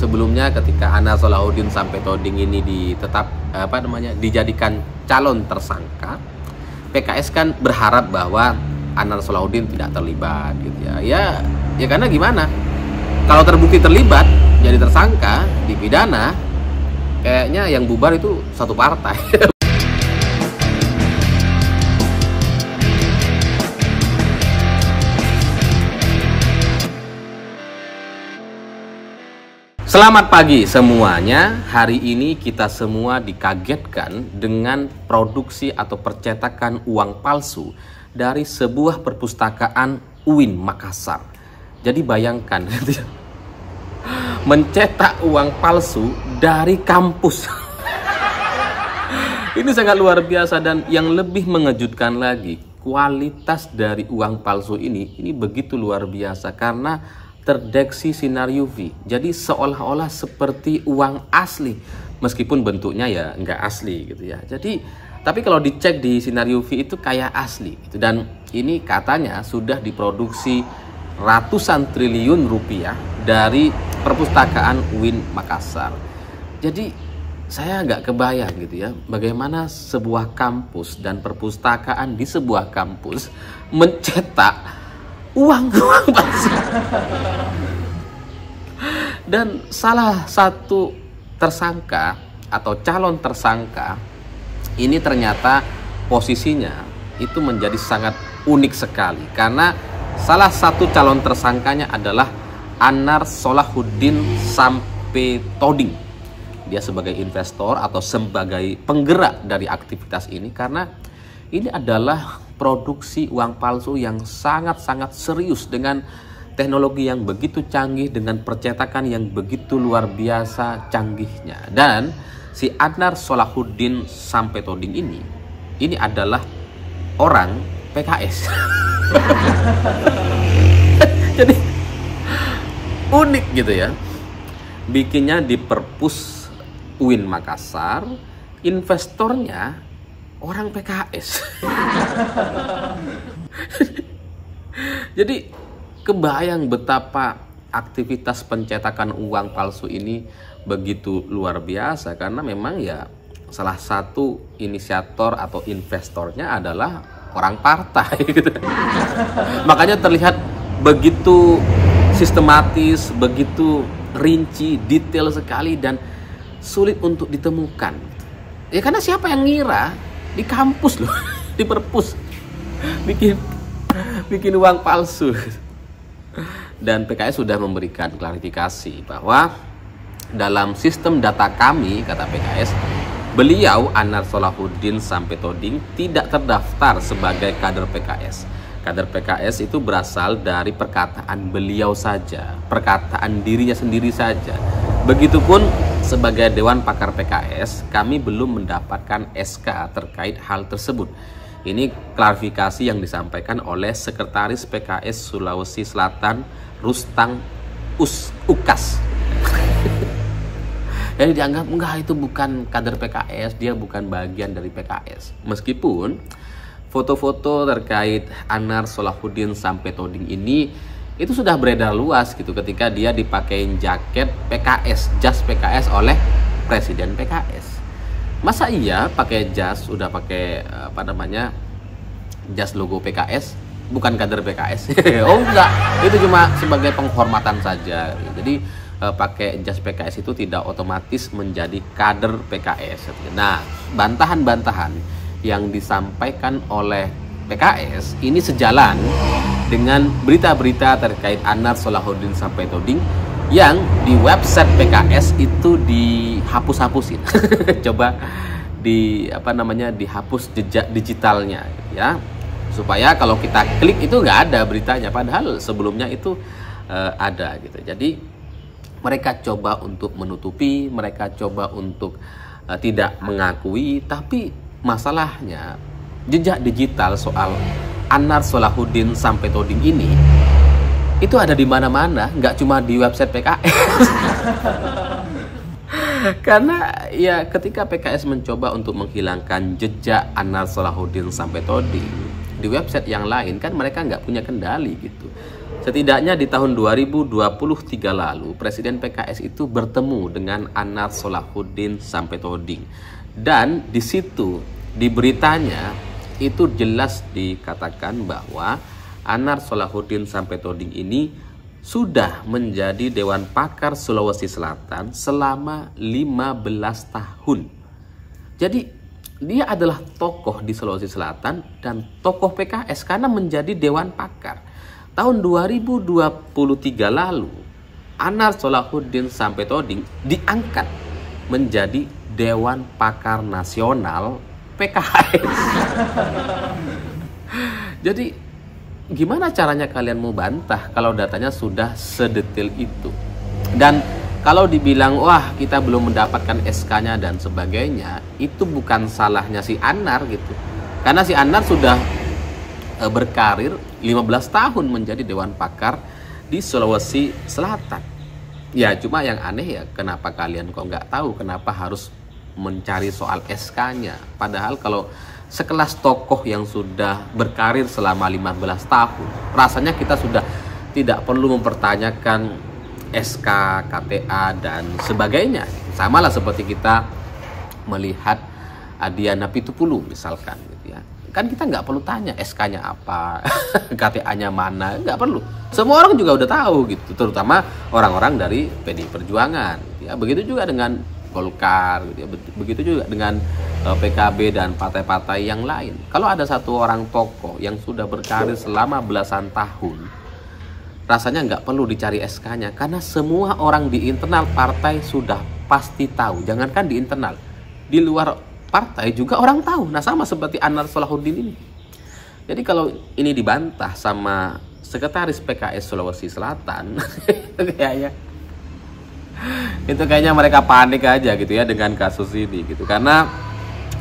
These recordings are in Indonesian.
Sebelumnya ketika Anar Solahuddin sampai Toding ini dijadikan calon tersangka, PKS kan berharap bahwa Anar Solahuddin tidak terlibat gitu ya. Ya karena gimana? Kalau terbukti terlibat jadi tersangka, dipidana, kayaknya yang bubar itu satu partai. Selamat pagi semuanya. Hari ini kita semua dikagetkan dengan produksi atau percetakan uang palsu dari sebuah perpustakaan UIN Makassar. Jadi bayangkan mencetak uang palsu dari kampus. Ini sangat luar biasa, dan yang lebih mengejutkan lagi, kualitas dari uang palsu ini begitu luar biasa karena terdeteksi sinar UV. Jadi seolah-olah seperti uang asli, meskipun bentuknya ya nggak asli gitu ya. Tapi kalau dicek di sinar UV itu kayak asli gitu. Dan ini katanya sudah diproduksi ratusan triliun rupiah dari perpustakaan UIN Makassar. Jadi saya nggak kebayang gitu ya, bagaimana sebuah kampus dan perpustakaan di sebuah kampus mencetak uang palsu. Dan salah satu tersangka atau calon tersangka ini ternyata posisinya itu menjadi sangat unik sekali, karena salah satu calon tersangkanya adalah Anar Solahuddin sampai Toding. Dia sebagai investor atau sebagai penggerak dari aktivitas ini, karena ini adalah produksi uang palsu yang sangat-sangat serius dengan teknologi yang begitu canggih, dengan percetakan yang begitu luar biasa canggihnya. Dan si Anar Solahuddin sampai Toding ini adalah orang PKS. Jadi unik gitu ya. Bikinnya di perpus UIN Makassar, investornya orang PKS. Jadi kebayang betapa aktivitas pencetakan uang palsu ini begitu luar biasa, karena memang ya salah satu inisiator atau investornya adalah orang partai gitu. Makanya terlihat begitu sistematis, begitu rinci, detail sekali, dan sulit untuk ditemukan. Ya karena siapa yang ngira di kampus loh, di perpus bikin uang palsu. Dan PKS sudah memberikan klarifikasi bahwa dalam sistem data kami, kata PKS, beliau Anar Solahuddin sampai Toding tidak terdaftar sebagai kader PKS. Kader PKS itu berasal dari perkataan beliau saja, perkataan dirinya sendiri saja. Begitupun sebagai Dewan Pakar PKS, kami belum mendapatkan SK terkait hal tersebut. Ini klarifikasi yang disampaikan oleh Sekretaris PKS Sulawesi Selatan, Rustang Ukas. Jadi dianggap enggak, itu bukan kader PKS, dia bukan bagian dari PKS. Meskipun foto-foto terkait Anar Solahuddin sampai Toding ini itu sudah beredar luas gitu, ketika dia dipakein jaket PKS, jas PKS oleh Presiden PKS. Masa iya pakai jas, udah pakai jas logo PKS, bukan kader PKS? Oh enggak, itu cuma sebagai penghormatan saja. Jadi pakai jas PKS itu tidak otomatis menjadi kader PKS. Nah, bantahan-bantahan yang disampaikan oleh PKS ini sejalan dengan berita-berita terkait Anar Solahuddin sampai Toding yang di website PKS itu dihapus-hapusin. Coba dihapus jejak digitalnya ya, supaya kalau kita klik itu nggak ada beritanya, padahal sebelumnya itu ada gitu. Jadi mereka coba untuk menutupi, mereka coba untuk tidak mengakui, tapi masalahnya jejak digital soal Anar Solahuddin sampai Toding ini itu ada di mana-mana, nggak cuma di website PKS. Karena ya ketika PKS mencoba untuk menghilangkan jejak Anar Solahuddin sampai Toding di website yang lain, kan mereka nggak punya kendali gitu. Setidaknya di tahun 2023 lalu, Presiden PKS itu bertemu dengan Anar Solahuddin Samsudin. Dan di situ, di beritanya, itu jelas dikatakan bahwa Anar Solahuddin Samsudin ini sudah menjadi Dewan Pakar Sulawesi Selatan selama 15 tahun. Jadi dia adalah tokoh di Sulawesi Selatan dan tokoh PKS karena menjadi Dewan Pakar. Tahun 2023 lalu, Anar Solahuddin Samsudin diangkat menjadi Dewan Pakar Nasional PKS. Jadi gimana caranya kalian mau bantah kalau datanya sudah sedetail itu? Dan kalau dibilang, wah kita belum mendapatkan SK-nya dan sebagainya, itu bukan salahnya si Anar gitu. Karena si Anar sudah berkarir 15 tahun menjadi Dewan Pakar di Sulawesi Selatan. Ya cuma yang aneh ya, kenapa kalian kok nggak tahu kenapa harus mencari soal SK-nya. Padahal kalau sekelas tokoh yang sudah berkarir selama 15 tahun, rasanya kita sudah tidak perlu mempertanyakan SK, KTA, dan sebagainya. Sama lah seperti kita melihat Adiana Pitupulu misalkan gitu ya. Kan kita nggak perlu tanya SK-nya apa, KTA-nya mana, nggak perlu. Semua orang juga udah tahu gitu, terutama orang-orang dari PDI Perjuangan. Gitu ya. Begitu juga dengan Golkar, gitu ya. Begitu juga dengan PKB dan partai-partai yang lain. Kalau ada satu orang tokoh yang sudah berkarir selama belasan tahun, rasanya nggak perlu dicari SK-nya, karena semua orang di internal partai sudah pasti tahu. Jangankan di internal, di luar partai juga orang tahu. Nah sama seperti Anar Solahuddin ini. Jadi kalau ini dibantah sama sekretaris PKS Sulawesi Selatan, itu kayaknya mereka panik aja gitu ya dengan kasus ini gitu. Karena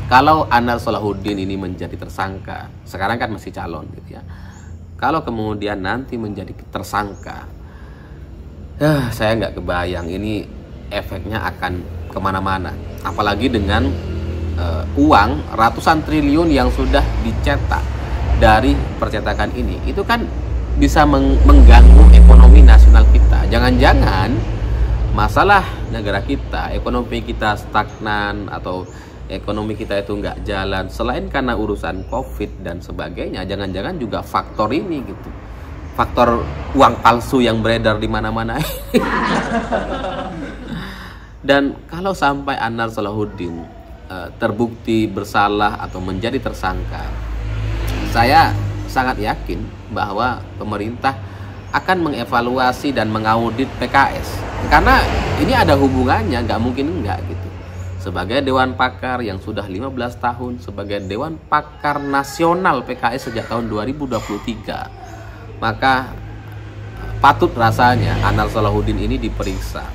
kalau Anar Solahuddin ini menjadi tersangka, sekarang kan masih calon gitu ya. Kalau kemudian nanti menjadi tersangka, saya nggak kebayang ini efeknya akan kemana-mana. Apalagi dengan uang ratusan triliun yang sudah dicetak dari percetakan ini, itu kan bisa mengganggu ekonomi nasional kita. Jangan-jangan masalah negara kita, ekonomi kita stagnan atau ekonomi kita itu nggak jalan selain karena urusan COVID dan sebagainya, jangan-jangan juga faktor ini gitu, faktor uang palsu yang beredar di mana-mana. Dan kalau sampai Anar Solahuddin terbukti bersalah atau menjadi tersangka, saya sangat yakin bahwa pemerintah akan mengevaluasi dan mengaudit PKS, karena ini ada hubungannya, nggak mungkin enggak gitu. Sebagai Dewan Pakar yang sudah 15 tahun, sebagai Dewan Pakar Nasional PKS sejak tahun 2023, maka patut rasanya Anar Solahuddin ini diperiksa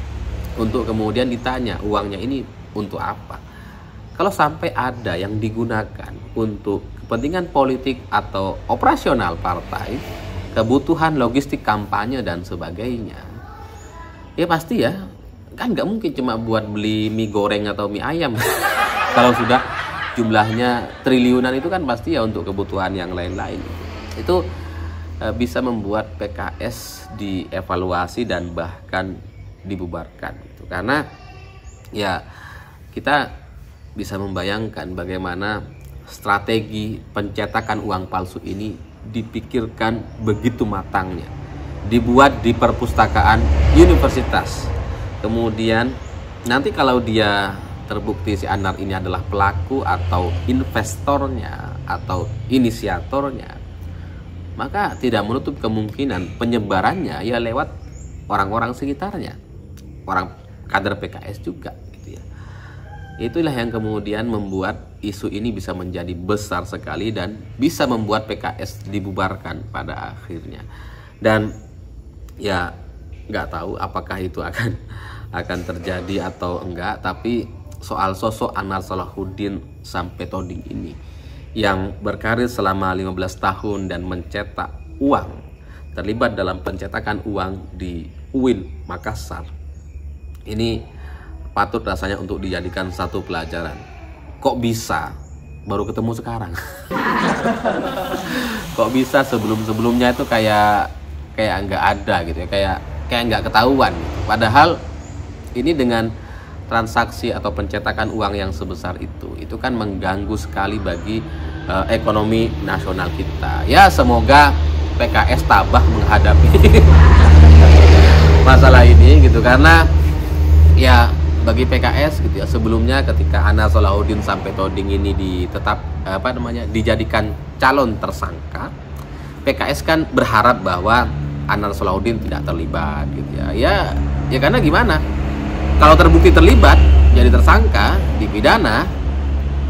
untuk kemudian ditanya uangnya ini untuk apa. Kalau sampai ada yang digunakan untuk kepentingan politik atau operasional partai, kebutuhan logistik kampanye dan sebagainya, ya pasti ya, kan nggak mungkin cuma buat beli mie goreng atau mie ayam. Kalau sudah jumlahnya triliunan itu kan pasti ya untuk kebutuhan yang lain-lain. Itu bisa membuat PKS dievaluasi dan bahkan dibubarkan gitu. Karena ya kita bisa membayangkan bagaimana strategi pencetakan uang palsu ini dipikirkan begitu matangnya, dibuat di perpustakaan universitas. Kemudian nanti kalau dia terbukti si Anar ini adalah pelaku atau investornya atau inisiatornya, maka tidak menutup kemungkinan penyebarannya ya lewat orang-orang sekitarnya, orang kader PKS juga gitu ya. Itulah yang kemudian membuat isu ini bisa menjadi besar sekali dan bisa membuat PKS dibubarkan pada akhirnya. Dan ya nggak tahu apakah itu akan terjadi atau enggak, tapi soal sosok Anar Solahuddin Samsudin ini yang berkarir selama 15 tahun dan mencetak uang, terlibat dalam pencetakan uang di UIN Makassar, ini patut rasanya untuk dijadikan satu pelajaran. Kok bisa baru ketemu sekarang? Kok bisa sebelum-sebelumnya itu kayak kayak nggak ada gitu ya, kayak nggak ketahuan gitu. Padahal ini dengan transaksi atau pencetakan uang yang sebesar itu kan mengganggu sekali bagi ekonomi nasional kita. Ya semoga PKS tabah menghadapi masalah ini gitu, karena ya bagi PKS gitu ya, sebelumnya ketika Anna Solahuddin sampai Toding ini dijadikan calon tersangka, PKS kan berharap bahwa Anna Solahuddin tidak terlibat gitu ya karena gimana, kalau terbukti terlibat jadi tersangka dipidana,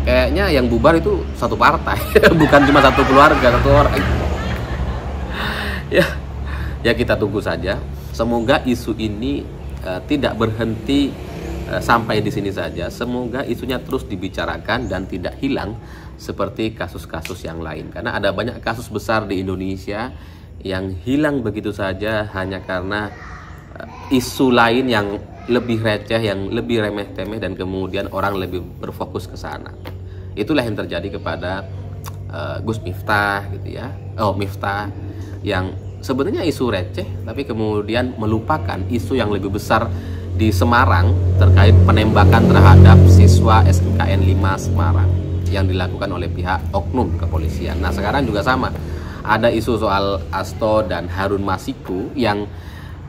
kayaknya yang bubar itu satu partai bukan cuma satu keluarga, satu orang. ya kita tunggu saja, semoga isu ini tidak berhenti sampai di sini saja. Semoga isunya terus dibicarakan dan tidak hilang seperti kasus-kasus yang lain, karena ada banyak kasus besar di Indonesia yang hilang begitu saja hanya karena isu lain yang lebih receh, yang lebih remeh-temeh, dan kemudian orang lebih berfokus ke sana. Itulah yang terjadi kepada Gus Miftah gitu ya. Miftah yang sebenarnya isu receh tapi kemudian melupakan isu yang lebih besar di Semarang terkait penembakan terhadap siswa SMKN 5 Semarang yang dilakukan oleh pihak oknum kepolisian. Nah sekarang juga sama, ada isu soal Hasto dan Harun Masiku yang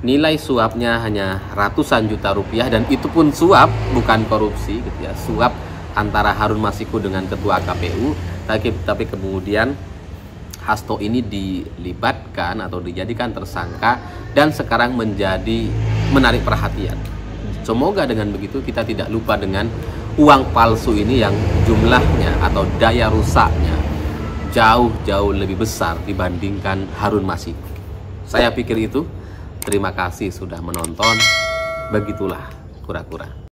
nilai suapnya hanya ratusan juta rupiah, dan itu pun suap bukan korupsi gitu ya, suap antara Harun Masiku dengan ketua KPU, tapi kemudian Hasto ini dilibatkan atau dijadikan tersangka dan sekarang menjadi menarik perhatian. Semoga dengan begitu kita tidak lupa dengan uang palsu ini yang jumlahnya atau daya rusaknya jauh-jauh lebih besar dibandingkan Harun Masiku. Saya pikir itu. Terima kasih sudah menonton. Begitulah kura-kura.